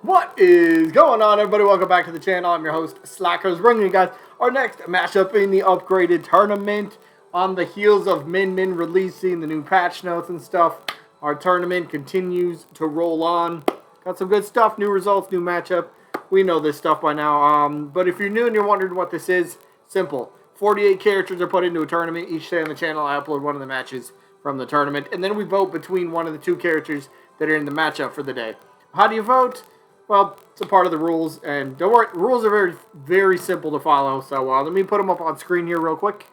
What is going on, everybody? Welcome back to the channel. I'm your host, Slackers, bringing you guys our next matchup in the upgraded tournament. On the heels of Min releasing the new patch notes and stuff, our tournament continues to roll on. Got some good stuff, new results, new matchup. We know this stuff by now. But if you're new and you're wondering what this is, simple. 48 characters are put into a tournament. Each day on the channel, I upload one of the matches from the tournament, and then we vote between one of the two characters that are in the matchup for the day. How do you vote? Well, it's a part of the rules, and don't worry, rules are very, very simple to follow. So let me put them up on screen here real quick.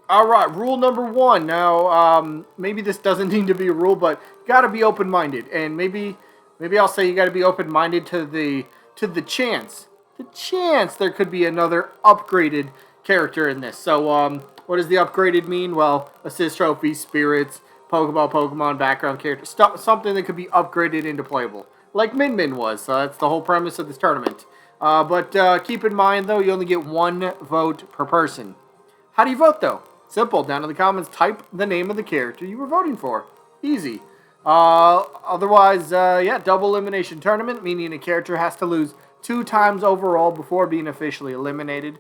All right, rule number one. Now, maybe this doesn't need to be a rule, but you got to be open-minded, and maybe I'll say you got to be open-minded to the chance there could be another upgraded character in this. So, what does the upgraded mean? Well, assist trophies, spirits, Pokemon, background character, something that could be upgraded into playable, like Min was. So that's the whole premise of this tournament. But keep in mind, though, you only get one vote per person. How do you vote, though? Simple. Down in the comments, type the name of the character you were voting for. Easy. Otherwise, yeah, double elimination tournament, meaning a character has to lose 2 times overall before being officially eliminated.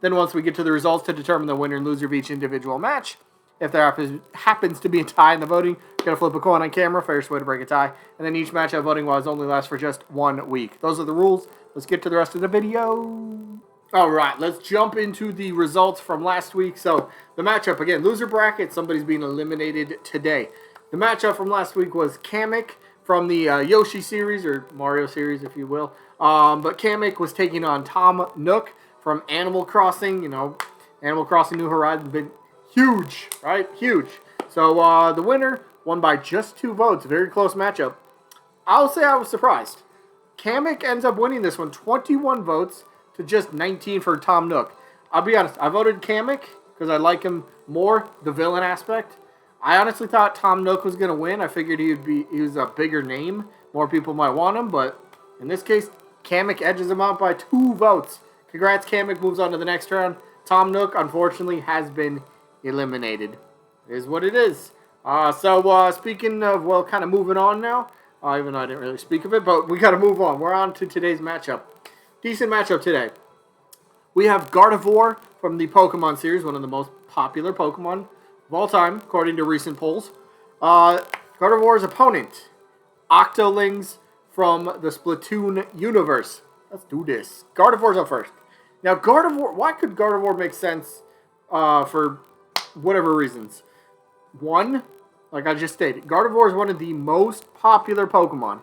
Then once we get to the results to determine the winner and loser of each individual match, if there happens to be a tie in the voting, you're going to flip a coin on camera, fairest way to break a tie, and then each match of voting wise only lasts for just 1 week. Those are the rules. Let's get to the rest of the video. Alright, let's jump into the results from last week. So, the matchup, again, loser bracket, somebody's being eliminated today. The matchup from last week was Kamek from the Yoshi series, or Mario series, if you will. But Kamek was taking on Tom Nook from Animal Crossing. You know, Animal Crossing New Horizons been huge, right? Huge. So, the winner won by just 2 votes. Very close matchup. I'll say I was surprised. Kamek ends up winning this one, 21 votes to just 19 for Tom Nook. I'll be honest, I voted Kamek because I like him more, the villain aspect. I honestly thought Tom Nook was going to win. I figured he was a bigger name. More people might want him, but in this case, Kamek edges him out by 2 votes. Congrats, Kamek moves on to the next round. Tom Nook, unfortunately, has been eliminated. It is what it is. So speaking of, well, kind of moving on now, even though I didn't really speak of it, but we got to move on. We're on to today's matchup. Decent matchup today. We have Gardevoir from the Pokemon series, one of the most popular Pokemon of all time, according to recent polls. Gardevoir's opponent, Octolings from the Splatoon universe. Let's do this. Gardevoir's up first. Now, Gardevoir, why could Gardevoir make sense for whatever reasons? One, like I just stated, Gardevoir is one of the most popular Pokemon.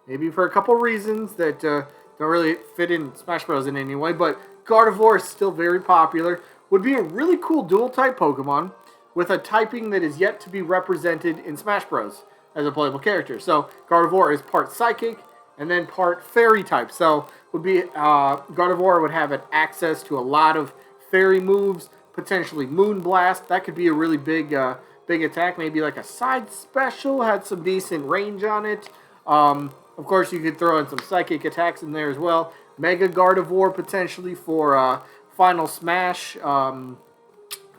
Maybe for a couple reasons that don't really fit in Smash Bros. In any way, but Gardevoir is still very popular. Would be a really cool dual-type Pokemon with a typing that is yet to be represented in Smash Bros. As a playable character. So, Gardevoir is part Psychic and then part Fairy type. So, would be Gardevoir would have access to a lot of Fairy moves, potentially Moonblast. That could be a really big attack, maybe like a side special, had some decent range on it. Of course, you could throw in some psychic attacks in there as well. Mega Gardevoir potentially for Final Smash. I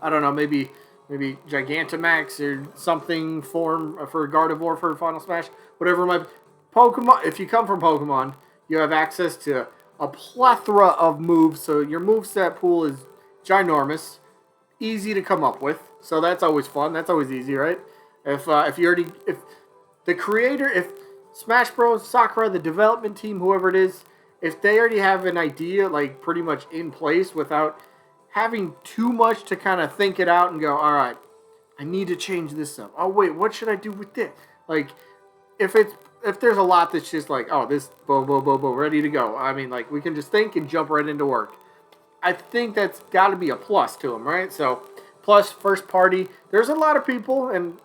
don't know, maybe Gigantamax or something form for Gardevoir for Final Smash. Whatever my Pokemon. If you come from Pokemon, you have access to a plethora of moves. So your moveset pool is ginormous, easy to come up with. So that's always fun. That's always easy, right? If the creator, if Smash Bros, Sakura, the development team, whoever it is, if they already have an idea like pretty much in place without having too much to kind of think it out and go, all right, I need to change this up. Oh wait, what should I do with this? Like, if there's a lot that's just like, oh, this boom, ready to go. I mean, like, we can just think and jump right into work. I think that's got to be a plus to them, right? So, plus first party. There's a lot of people, and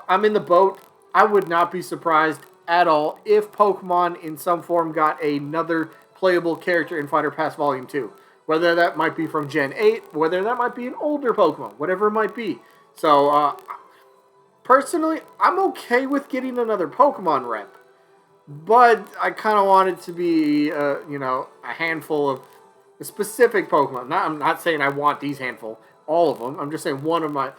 I'm in the boat. I would not be surprised at all if Pokemon in some form got another playable character in Fighter Pass Volume 2. Whether that might be from Gen 8, whether that might be an older Pokemon, whatever it might be. So, personally, I'm okay with getting another Pokemon rep. But I kind of want it to be, you know, a handful of specific Pokemon. I'm not saying I want these handful, all of them. I'm just saying one of my...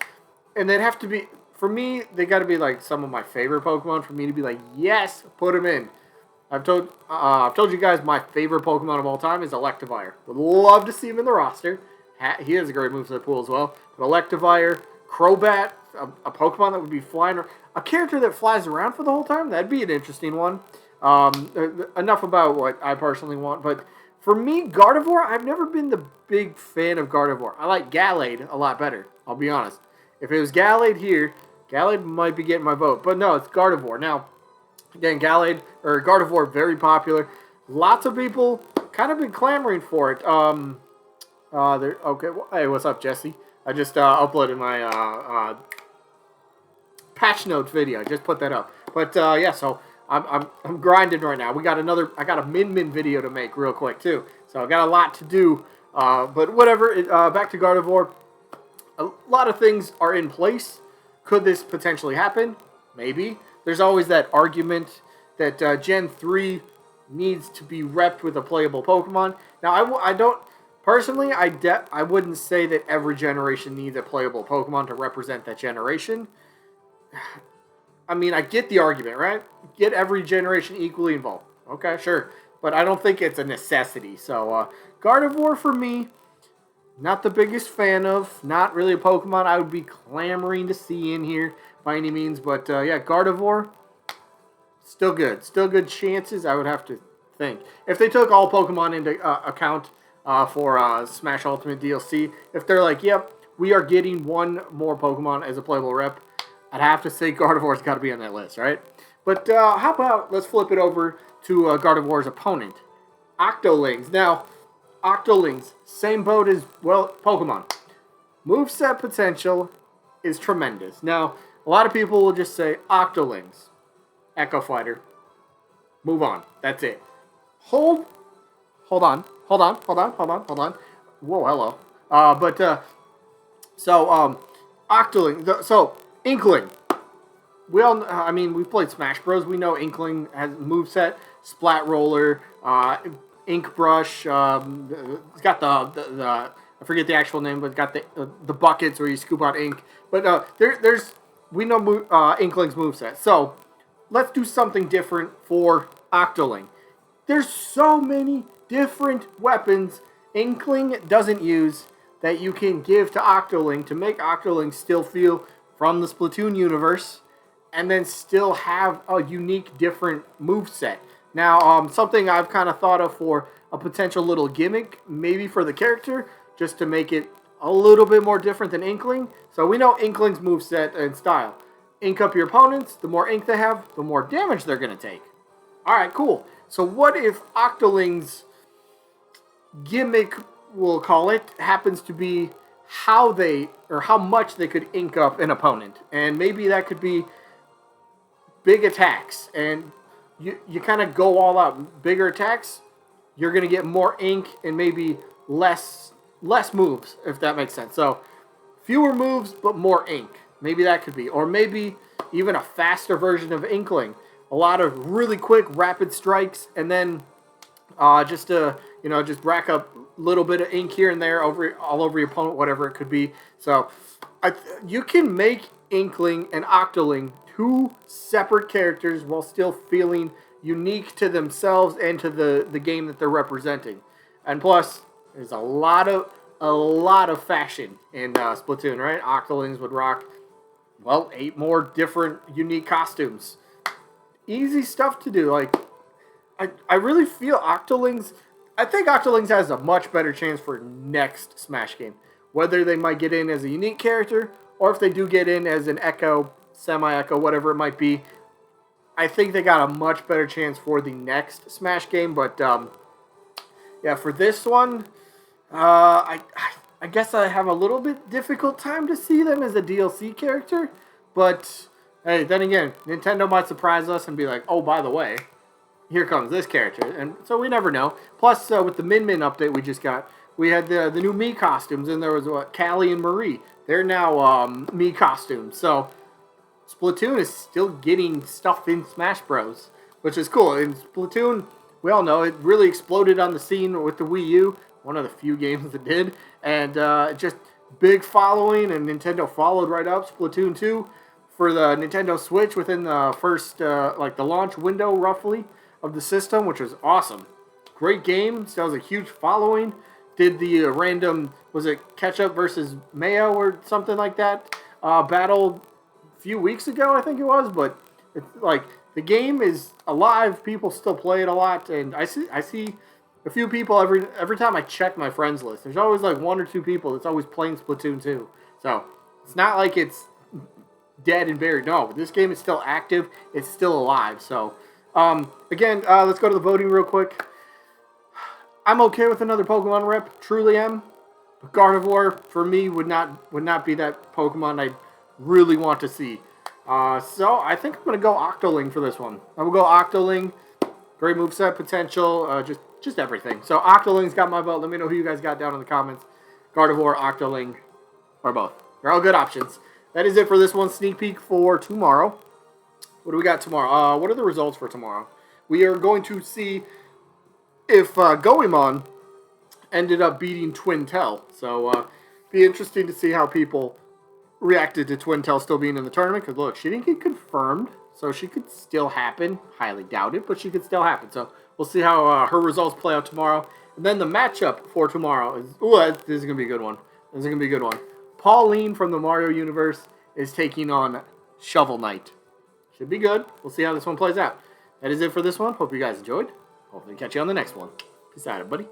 And they'd have to be... For me, they got to be like some of my favorite Pokemon for me to be like, yes, put them in. I've told you guys my favorite Pokemon of all time is Electivire. Would love to see him in the roster. He has a great moveset pool as well. But Electivire, Crobat, a Pokemon that would be flying, a character that flies around for the whole time. That'd be an interesting one. Enough about what I personally want, but for me, Gardevoir, I've never been the big fan of Gardevoir. I like Gallade a lot better, I'll be honest. If it was Gallade here, Gallade might be getting my vote. But no, it's Gardevoir. Now, again, Gardevoir, very popular. Lots of people kind of been clamoring for it. Okay, hey, what's up, Jesse? I just uploaded my patch notes video. I just put that up. But yeah, so I'm grinding right now. I got a Min video to make real quick too. So I got a lot to do. But whatever. Back to Gardevoir. A lot of things are in place. Could this potentially happen? Maybe. There's always that argument that Gen 3 needs to be repped with a playable Pokemon. Now, I don't... Personally, I wouldn't say that every generation needs a playable Pokemon to represent that generation. I mean, I get the argument, right? Get every generation equally involved. Okay, sure. But I don't think it's a necessity. So, Gardevoir for me, not the biggest fan of. Not really a Pokemon I would be clamoring to see in here by any means. But, yeah, Gardevoir, still good. Still good chances, I would have to think. If they took all Pokemon into account for Smash Ultimate DLC, if they're like, yep, we are getting one more Pokemon as a playable rep, I'd have to say Gardevoir's got to be on that list, right? But how about, let's flip it over to Gardevoir's opponent, Octolings. Now, Octolings, same boat as, well, Pokemon. Moveset potential is tremendous. Now, a lot of people will just say, Octolings, Echo Fighter, move on. That's it. Hold on. Whoa, hello. Octoling, so, Inkling. We all, I mean, we've played Smash Bros. We know Inkling has moveset, Splat Roller, Ink Brush. It's got the I forget the actual name, but it's got the buckets where you scoop out ink. But we know Inkling's moveset. So let's do something different for Octoling. There's so many different weapons Inkling doesn't use that you can give to Octoling to make Octoling still feel from the Splatoon universe and then still have a unique, different moveset. Now, something I've kind of thought of for a potential little gimmick, maybe for the character, just to make it a little bit more different than Inkling. So we know Inkling's moveset and style. Ink up your opponents, the more ink they have, the more damage they're going to take. Alright, cool. So what if Octoling's gimmick, we'll call it, happens to be how much they could ink up an opponent. And maybe that could be big attacks. And you kind of go all out. Bigger attacks, you're going to get more ink and maybe less moves, if that makes sense. So, fewer moves, but more ink. Maybe that could be. Or maybe even a faster version of Inkling. A lot of really quick, rapid strikes, and then just rack up a little bit of ink here and there all over your opponent, whatever it could be. So, you can make Inkling and Octoling two separate characters while still feeling unique to themselves and to the game that they're representing. And plus, there's a lot of fashion in Splatoon, right? Octolings would rock, well, 8 more different unique costumes. Easy stuff to do. Like, I really feel Octolings, I think Octolings has a much better chance for next Smash game. Whether they might get in as a unique character, or if they do get in as an Echo, semi-Echo, whatever it might be, I think they got a much better chance for the next Smash game. But, yeah, for this one, I guess I have a little bit difficult time to see them as a DLC character. But, hey, then again, Nintendo might surprise us and be like, oh, by the way, here comes this character. And so we never know. Plus, with the Min update we just got, we had the new Mii costumes, and there was, Callie and Marie. They're now Mii costumes. So, Splatoon is still getting stuff in Smash Bros, which is cool. In Splatoon, we all know, it really exploded on the scene with the Wii U, one of the few games that did, and just big following, and Nintendo followed right up. Splatoon 2 for the Nintendo Switch within the first, the launch window, roughly. of the system, which was awesome. Great game. Still has a huge following. Did the random, was it Ketchup versus Mayo or something like that? Battle a few weeks ago, I think it was. But it's like the game is alive. People still play it a lot, and I see a few people every time I check my friends list. There's always like 1 or 2 people that's always playing Splatoon 2. So it's not like it's dead and buried. No, this game is still active. It's still alive. So again, let's go to the voting real quick. I'm okay with another Pokemon rip. Truly am. But Gardevoir, for me, would not be that Pokemon I really want to see. So I think I'm going to go Octoling for this one. I will go Octoling. Great moveset potential. Just everything. So Octoling's got my vote. Let me know who you guys got down in the comments. Gardevoir, Octoling, or both. They're all good options. That is it for this one. Sneak peek for tomorrow. What do we got tomorrow? What are the results for tomorrow? We are going to see if Goemon ended up beating Twintel. So, be interesting to see how people reacted to Twintel still being in the tournament. Because, look, she didn't get confirmed. So, she could still happen. Highly doubt it, but she could still happen. So, we'll see how her results play out tomorrow. And then the matchup for tomorrow is... Ooh, this is going to be a good one. This is going to be a good one. Pauline from the Mario universe is taking on Shovel Knight. Should be good. We'll see how this one plays out. That is it for this one. Hope you guys enjoyed. Hopefully catch you on the next one. Peace out, everybody.